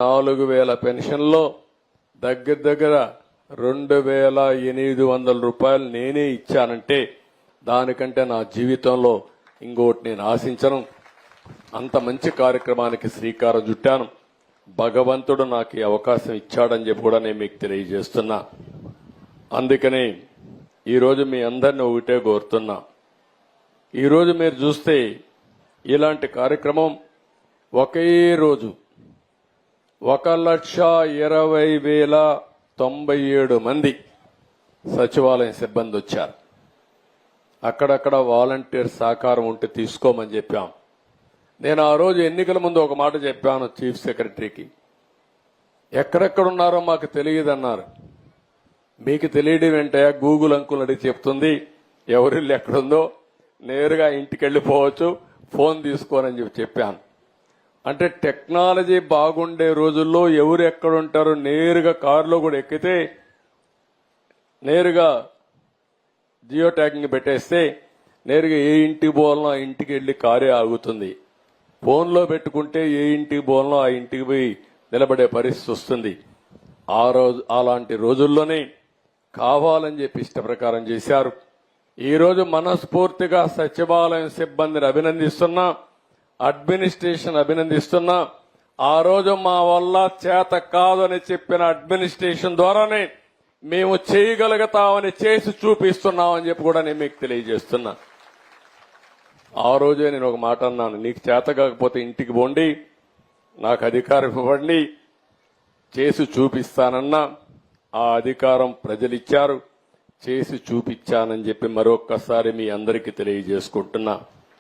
4000 పెన్షన్లో దగ్గర 2800 రూపాయలు నేనే ఇచ్చానంటే దానికంటే నా జీవితంలో ఇంకోటి నేను ఆశించను. అంత మంచి కార్యక్రమానికి శ్రీకారం చుట్టాను. భగవంతుడు నాకు ఈ అవకాశం ఇచ్చాడని చెప్పి కూడా నేను మీకు తెలియజేస్తున్నా. అందుకని ఈరోజు మీ అందరిని ఒకటే కోరుతున్నా. ఈరోజు మీరు చూస్తే ఇలాంటి కార్యక్రమం ఒకే రోజు 1,20,097 మంది సచివాలయం సిబ్బంది వచ్చారు. అక్కడక్కడ వాలంటీర్ సహకారం ఉంటే తీసుకోమని చెప్పాం. నేను ఆ రోజు ఎన్నికల ముందు ఒక మాట చెప్పాను చీఫ్ సెక్రటరీకి. ఎక్కడెక్కడున్నారో మాకు తెలియదన్నారు. మీకు తెలియడం ఏంటయ్యా, గూగుల్ అంకుల్ అడిగి చెప్తుంది ఎవరిల్లు ఎక్కడుందో, నేరుగా ఇంటికి వెళ్ళిపోవచ్చు, ఫోన్ తీసుకోనని చెప్పాను. అంటే టెక్నాలజీ బాగుండే రోజుల్లో ఎవరు ఎక్కడుంటారో నేరుగా కారులో కూడా ఎక్కితే నేరుగా జియో ట్యాగింగ్ పెట్టేస్తే నేరుగా ఏ ఇంటికి పోవాలనో ఆ ఇంటికి వెళ్లి కారే ఆగుతుంది. ఫోన్లో పెట్టుకుంటే ఏ ఇంటికి పోవాలనో ఆ ఇంటికి పోయి నిలబడే పరిస్థితి వస్తుంది. అలాంటి రోజుల్లోనే కావాలని చెప్పి ఇష్ట ప్రకారం చేశారు. ఈ రోజు మనస్ఫూర్తిగా సచివాలయం సిబ్బందిని అభినందిస్తున్నా, అడ్మినిస్ట్రేషన్ అభినందిస్తున్నా. ఆ రోజు మా వల్ల చేత కాదని చెప్పిన అడ్మినిస్ట్రేషన్ ద్వారానే మేము చేయగలుగుతామని చేసి చూపిస్తున్నామని చెప్పి కూడా నేను మీకు తెలియజేస్తున్నా. ఆ రోజే నేను ఒక మాట అన్నాను, నీకు చేత కాకపోతే ఇంటికి పోండి, నాకు అధికారం ఇవ్వండి, చేసి చూపిస్తానన్నా. ఆ అధికారం ప్రజలిచ్చారు, చేసి చూపించానని చెప్పి మరొక్కసారి మీ అందరికీ తెలియజేసుకుంటున్నా.